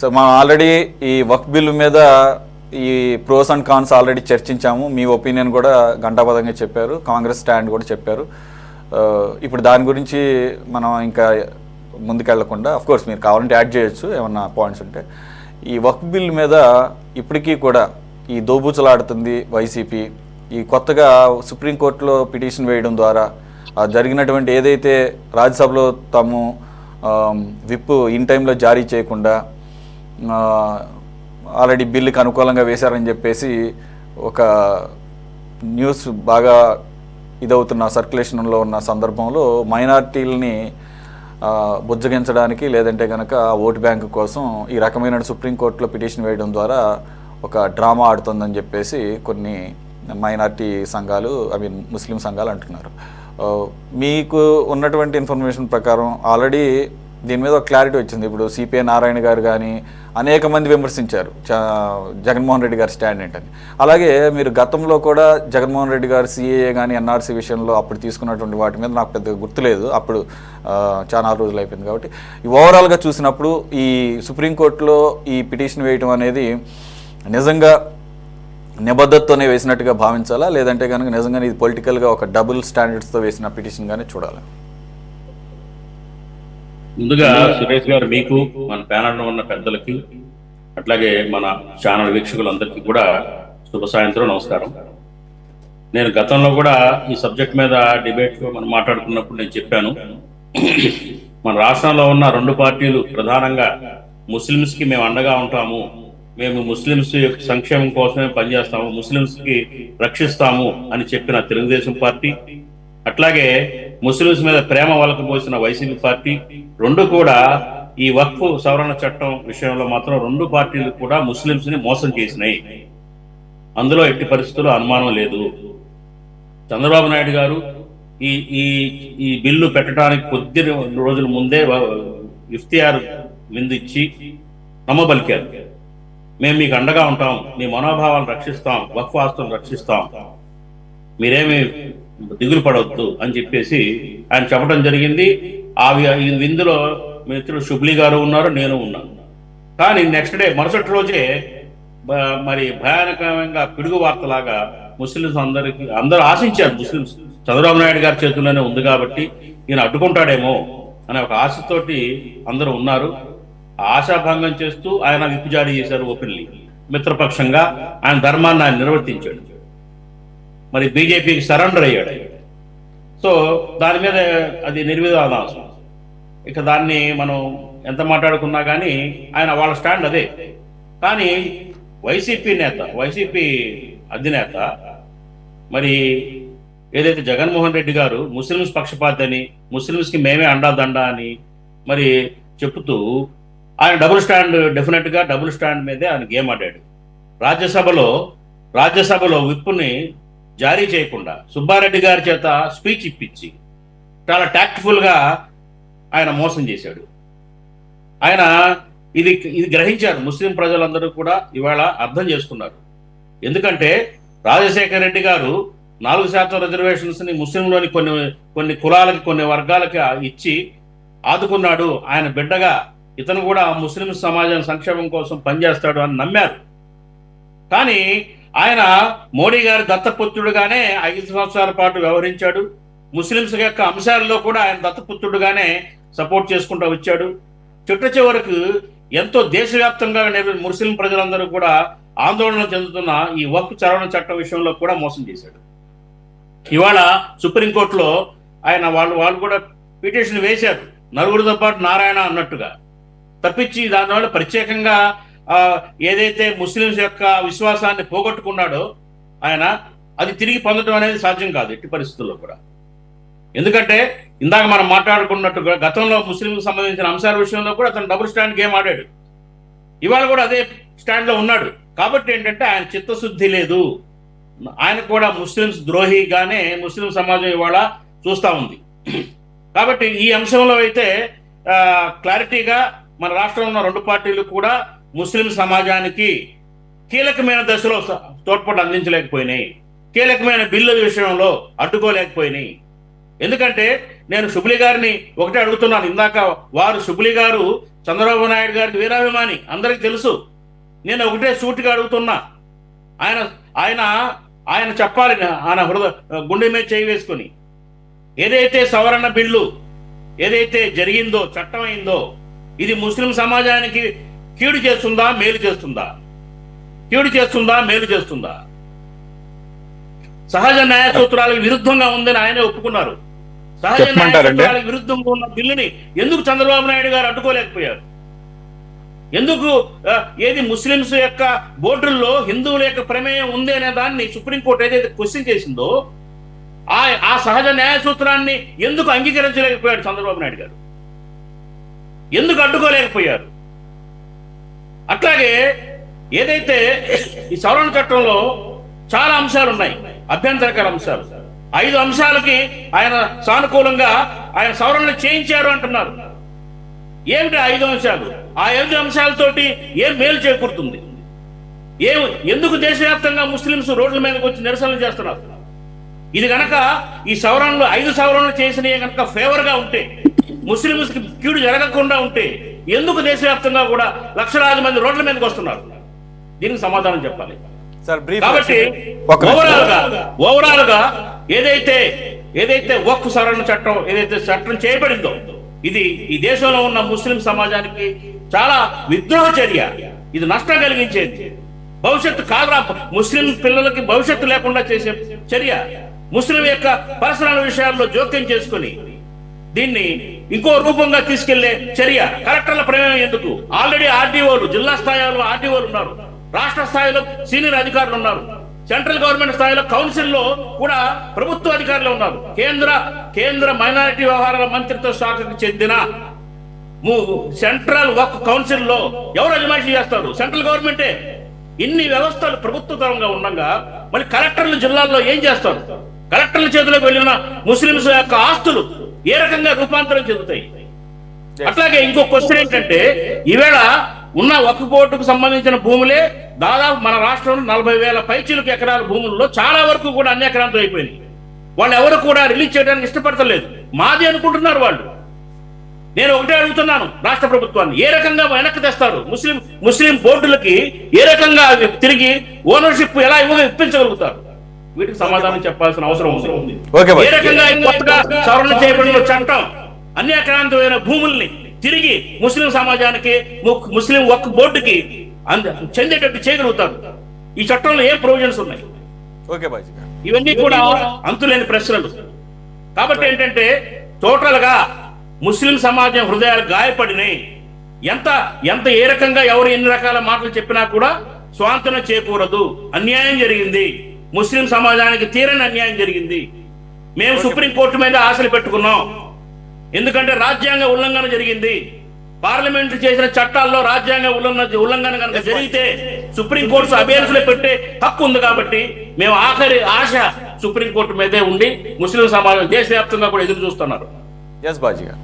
So మనం already ఈ వక్ఫ్ bill మీద ఈ ప్రోస్ అండ్ కాన్స్ ఆల్రెడీ చర్చించాము. మీ ఒపీనియన్ కూడా ఘంటాపథంగా చెప్పారు, కాంగ్రెస్ స్టాండ్ కూడా చెప్పారు. ఇప్పుడు దాని గురించి మనం ఇంకా ముందుకెళ్లకుండా, కోర్స్ మీరు కావాలంటే యాడ్ చేయొచ్చు ఏమన్నా పాయింట్స్ ఉంటే. ఈ వక్ఫ్ బిల్ మీద ఇప్పటికీ కూడా ఈ దోబూచలాడుతుంది వైసీపీ. ఈ కొత్తగా సుప్రీంకోర్టులో పిటిషన్ వేయడం ద్వారా జరిగినటువంటి ఏదైతే రాజ్యసభలో తాము విప్ ఇన్ టైంలో జారీ చేయకుండా ఆల్రెడీ బిల్లుకి అనుకూలంగా వేశారని చెప్పేసి ఒక న్యూస్ బాగా ఇదవుతున్న సర్క్యులేషన్లో ఉన్న సందర్భంలో మైనారిటీలని బుజ్జగించడానికి లేదంటే కనుక ఓటు బ్యాంకు కోసం ఈ రకమైన సుప్రీంకోర్టులో పిటిషన్ వేయడం ద్వారా ఒక డ్రామా ఆడుతుందని చెప్పేసి కొన్ని మైనారిటీ సంఘాలు, ముస్లిం సంఘాలు అంటున్నారు. మీకు ఉన్నటువంటి ఇన్ఫర్మేషన్ ప్రకారం ఆల్రెడీ దీని మీద ఒక క్లారిటీ వచ్చింది. ఇప్పుడు సిపిఐ నారాయణ గారు కానీ అనేక మంది విమర్శించారు జగన్మోహన్ రెడ్డి గారి స్టాండ్ ఏంటని. అలాగే మీరు గతంలో కూడా జగన్మోహన్ రెడ్డి గారు సిఏఏ కానీ ఎన్ఆర్సీ విషయంలో అప్పుడు తీసుకున్నటువంటి వాటి మీద నాకు పెద్దగా గుర్తులేదు, అప్పుడు చాలా రోజులు అయిపోయింది కాబట్టి. ఓవరాల్గా చూసినప్పుడు ఈ సుప్రీంకోర్టులో ఈ పిటిషన్ వేయటం అనేది నిజంగా నిబద్ధతతోనే వేసినట్టుగా భావించాలా, లేదంటే కనుక నిజంగా ఇది పొలిటికల్గా ఒక డబుల్ స్టాండర్డ్స్తో వేసిన పిటిషన్ గానే చూడాలి? ముందుగా సురేష్ గారు, మీకు మన ప్యానల్లో ఉన్న పెద్దలకి అట్లాగే మన ఛానల్ వీక్షకులందరికీ కూడా శుభ సాయంత్రం, నమస్కారం. నేను గతంలో కూడా ఈ సబ్జెక్ట్ మీద డిబేట్లో మనం మాట్లాడుకున్నప్పుడు నేను చెప్పాను, మన రాష్ట్రంలో ఉన్న రెండు పార్టీలు ప్రధానంగా ముస్లిమ్స్కి మేము అండగా ఉంటాము, మేము ముస్లిమ్స్ యొక్క సంక్షేమం కోసమే పనిచేస్తాము, ముస్లిమ్స్కి రక్షిస్తాము అని చెప్పిన తెలుగుదేశం పార్టీ, అట్లాగే ముస్లిమ్స్ మీద ప్రేమ వలకపోసిన వైసీపీ పార్టీ, రెండు కూడా ఈ వక్ఫ్ సవరణ చట్టం విషయంలో మాత్రం రెండు పార్టీలు కూడా ముస్లిమ్స్ ని మోసం చేసినాయి. అందులో ఎట్టి పరిస్థితుల్లో అనుమానం లేదు. చంద్రబాబు నాయుడు గారు ఈ ఈ ఈ బిల్లు పెట్టడానికి కొద్ది రోజుల ముందే ఇఫ్తియార్ విందిచ్చి నమ్మబలికారు, మేము మీకు అండగా ఉంటాం, మీ మనోభావాలను రక్షిస్తాం, వక్ఫ్ ఆస్తులను రక్షిస్తాం, మీరేమి దిగులు పడవద్దు అని చెప్పేసి ఆయన చెప్పడం జరిగింది. ఈ విందులో మిత్రుడు షుబ్లీ గారు ఉన్నారు, నేను ఉన్నాను. కానీ నెక్స్ట్ డే మరుసటి రోజే మరి భయానకంగా పిడుగు వార్తలాగా ముస్లిమ్స్ అందరూ ఆశించారు, ముస్లిమ్స్ చంద్రబాబు నాయుడు గారి చేతుల్లోనే ఉంది కాబట్టి ఈయన అడ్డుకుంటాడేమో అనే ఒక ఆశతోటి అందరూ ఉన్నారు. ఆశాభంగం చేస్తూ ఆయన విప్పు జారీ చేశారు ఓపెన్లీ, మిత్రపక్షంగా ఆయన ధర్మాన్ని ఆయన నిర్వర్తించాడు, మరి బీజేపీకి సరెండర్ అయ్యాడు. సో దాని మీద అది నిర్వివాదాంశం. ఇక దాన్ని మనం ఎంత మాట్లాడుకున్నా కానీ ఆయన వాళ్ళ స్టాండ్ అదే. కానీ వైసీపీ అధినేత మరి ఏదైతే జగన్మోహన్ రెడ్డి గారు ముస్లిమ్స్ పక్షపాతి అని, ముస్లిమ్స్కి మేమే అండాదండా అని మరి చెప్తూ ఆయన డెఫినెట్గా డబుల్ స్టాండ్ మీదే ఆయన గేమ్ ఆడాడు. రాజ్యసభలో విప్పుని జారీ చేయకుండా సుబ్బారెడ్డి గారి చేత స్పీచ్ ఇప్పించి చాలా టాక్ట్ఫుల్గా ఆయన మోసం చేశాడు. ఆయన ఇది గ్రహించారు, ముస్లిం ప్రజలందరూ కూడా ఇవాళ అర్థం చేసుకున్నారు. ఎందుకంటే రాజశేఖర రెడ్డి గారు 4% రిజర్వేషన్స్ని ముస్లింలోని కొన్ని కులాలకి, కొన్ని వర్గాలకి ఇచ్చి ఆదుకున్నాడు. ఆయన బిడ్డగా ఇతను కూడా ముస్లిం సమాజం సంక్షేమం కోసం పనిచేస్తాడు అని నమ్మారు. కానీ ఆయన మోడీ గారి దత్తపుత్రుడుగానే 5 సంవత్సరాల పాటు వ్యవహరించాడు. ముస్లింస్ యొక్క అంశాల్లో కూడా ఆయన దత్తపుత్రుడుగానే సపోర్ట్ చేసుకుంటూ వచ్చాడు. చివరకు ఎంతో దేశవ్యాప్తంగా ముస్లిం ప్రజలందరూ కూడా ఆందోళన చెందుతున్న ఈ వక్ఫ్ సవరణ చట్టం విషయంలో కూడా మోసం చేశాడు. ఇవాళ సుప్రీంకోర్టులో ఆయన వాళ్ళు కూడా పిటిషన్ వేశారు, నలుగురితో పాటు నారాయణ అన్నట్టుగా. తప్పించి దానివల్ల ప్రత్యేకంగా ఏదైతే ముస్లింస్ యొక్క విశ్వాసాన్ని పోగొట్టుకున్నాడో ఆయన, అది తిరిగి పొందడం అనేది సాధ్యం కాదు ఎట్టి పరిస్థితుల్లో కూడా. ఎందుకంటే ఇందాక మనం మాట్లాడుకున్నట్టుగా గతంలో ముస్లింలకు సంబంధించిన అంశాల విషయంలో కూడా అతను డబుల్ స్టాండ్ గేమ్ ఆడాడు. ఇవాళ కూడా అదే స్టాండ్లో ఉన్నాడు. కాబట్టి ఏంటంటే ఆయన చిత్తశుద్ధి లేదు, ఆయన కూడా ముస్లింస్ ద్రోహిగానే ముస్లిం సమాజం ఇవాళ చూస్తూ ఉంది. కాబట్టి ఈ అంశంలో అయితే క్లారిటీగా మన రాష్ట్రంలో ఉన్న రెండు పార్టీలు కూడా ముస్లిం సమాజానికి కీలకమైన దశలో తోడ్పాటు అందించలేకపోయినాయి, కీలకమైన బిల్లుల విషయంలో అడ్డుకోలేకపోయినాయి. ఎందుకంటే నేను షుబ్లీ గారిని ఒకటే అడుగుతున్నాను, ఇందాక వారు షుబ్లీ గారు చంద్రబాబు నాయుడు గారికి వీరాభిమాని, అందరికీ తెలుసు. నేను ఒకటే సూటిగా అడుగుతున్నా, ఆయన ఆయన ఆయన చెప్పాలి, ఆయన గుండె మీద చేయి వేసుకొని, ఏదైతే సవరణ బిల్లు ఏదైతే జరిగిందో, చట్టం అయిందో, ఇది ముస్లిం సమాజానికి కీడు చేస్తుందా మేలు చేస్తుందా? కీడు చేస్తుందా మేలు చేస్తుందా? సహజ న్యాయ సూత్రాలకు విరుద్ధంగా ఉందని ఆయనే ఒప్పుకున్నారు. సహజ న్యాయ సూత్రాలకు విరుద్ధంగా ఉన్న బిల్లుని ఎందుకు చంద్రబాబు నాయుడు గారు అడ్డుకోలేకపోయారు? ఎందుకు ఏది ముస్లింస్ యొక్క బోర్డుల్లో హిందువుల యొక్క ప్రమేయం ఉంది అనే దాన్ని సుప్రీంకోర్టు ఏదైతే క్వశ్చన్ చేసిందో, ఆ సహజ న్యాయ సూత్రాన్ని ఎందుకు అంగీకరించలేకపోయాడు చంద్రబాబు నాయుడు గారు? ఎందుకు అడ్డుకోలేకపోయారు? అట్లాగే ఏదైతే ఈ సవరణ చట్టంలో చాలా అంశాలు ఉన్నాయి, అభ్యంతరకర అంశాలు. 5 అంశాలకి ఆయన సానుకూలంగా ఆయన సవరణలు చేయించారు అంటున్నారు. ఏమిటి 5 అంశాలు? ఆ 5 అంశాలతోటి ఏం మేలు చేకూరుతుంది? ఎందుకు దేశవ్యాప్తంగా ముస్లింస్ రోడ్ల మీదకి వచ్చి నిరసనలు చేస్తున్నారు? ఇది కనుక ఈ సవరణలు 5 సవరణలు చేసినవి కనుక ఫేవర్గా ఉంటే, ముస్లింస్ కి కీడు జరగకుండా ఉంటే, ఎందుకు దేశవ్యాప్తంగా కూడా లక్షలాది మంది రోడ్ల మీదకి వస్తున్నారు? దీనికి సమాధానం చెప్పాలి. కాబట్టి ఓవరాల్ గా ఏదైతే వక్ఫ్ సవరణ చట్టం ఏదైతే చట్టం చేయబడిందో, ఇది ఈ దేశంలో ఉన్న ముస్లిం సమాజానికి చాలా విద్రోహ చర్య. ఇది నష్టం కలిగించేది. భవిష్యత్తు కాదురా, ముస్లిం పిల్లలకి భవిష్యత్తు లేకుండా చేసే చర్య. ముస్లిం యొక్క పర్సనల్ విషయాల్లో జోక్యం చేసుకుని దీన్ని ఇంకో రూపంగా తీసుకెళ్లే చర్య. కలెక్టర్ల ప్రమేయం ఎందుకు? ఆల్రెడీ ఆర్డీఓలు, జిల్లా స్థాయిలో ఆర్డీఓలు ఉన్నారు, రాష్ట్ర స్థాయిలో సీనియర్ అధికారులు ఉన్నారు, సెంట్రల్ గవర్నమెంట్ స్థాయిలో కౌన్సిల్లో కూడా ప్రభుత్వ అధికారులు ఉన్నారు. కేంద్ర మైనారిటీ వ్యవహారాల మంత్రిత్వ శాఖకు చెందిన సెంట్రల్ వక్ఫ్ కౌన్సిల్లో ఎవరు అజమాయిషీ చేస్తారు? సెంట్రల్ గవర్నమెంటే. ఇన్ని వ్యవస్థలు ప్రభుత్వపరంగా ఉండగా మళ్ళీ కలెక్టర్లు జిల్లాల్లో ఏం చేస్తారు? కలెక్టర్ల చేతిలోకి వెళ్ళిన ముస్లింస్ యొక్క ఆస్తులు ఏ రకంగా రూపాంతరం చెందుతాయి? అట్లాగే ఇంకో క్వశ్చన్ ఏంటంటే, ఈవేళ ఉన్న వక్ఫ్ బోర్డుకు సంబంధించిన భూములే దాదాపు మన రాష్ట్రంలో 40,000 పైచిలకు ఎకరాల భూముల్లో చాలా వరకు కూడా అన్యాక్రాంతం అయిపోయింది. వాళ్ళు ఎవరు కూడా రిలీజ్ చేయడానికి ఇష్టపడతలేదు. మాది అనుకుంటున్నారు వాళ్ళు. నేను ఒకటే అడుగుతున్నాను రాష్ట్ర ప్రభుత్వాన్ని, ఏ రకంగా వెనక్కి తెస్తారు? ముస్లిం బోర్డులకి ఏ రకంగా తిరిగి ఓనర్షిప్ ఎలా ఇప్పించగలుగుతారు? వీటికి సమాధానం చెప్పాల్సిన అవసరం ఉంది. ఏ రకంగా కొత్తగా సవరణ చేయబడిన చట్టం అన్యాక్రాంతమైన భూముల్ని తిరిగి ముస్లిం సమాజానికి, ముస్లిం వక్ఫ్ బోర్డుకి చెందేటట్టు చేయగలుగుతారు? ఈ చట్టంలో ఏ ప్రొవిజన్స్ ఉన్నాయి? ఇవన్నీ కూడా అంతులేని ప్రశ్నలు. కాబట్టి ఏంటంటే, టోటల్ గా ముస్లిం సమాజం హృదయాలు గాయపడినాయి. ఎంత ఏ రకంగా ఎవరు ఎన్ని రకాల మాటలు చెప్పినా కూడా స్వాంతన చేకూరదు. అన్యాయం జరిగింది, ముస్లిం సమాజానికి తీరని అన్యాయం జరిగింది. మేము సుప్రీంకోర్టు మీద ఆశలు పెట్టుకున్నాం, ఎందుకంటే రాజ్యాంగ ఉల్లంఘన జరిగింది. పార్లమెంట్ చేసిన చట్టాల్లో రాజ్యాంగ ఉల్లంఘన కనుక జరిగితే సుప్రీంకోర్టు అబేన్స్ లో పెట్టే హక్కు ఉంది. కాబట్టి మేము ఆఖరి ఆశ సుప్రీంకోర్టు మీదే ఉండి ముస్లిం సమాజం దేశవ్యాప్తంగా కూడా ఎదురు చూస్తున్నారు. ఎస్ బాజీ గారు.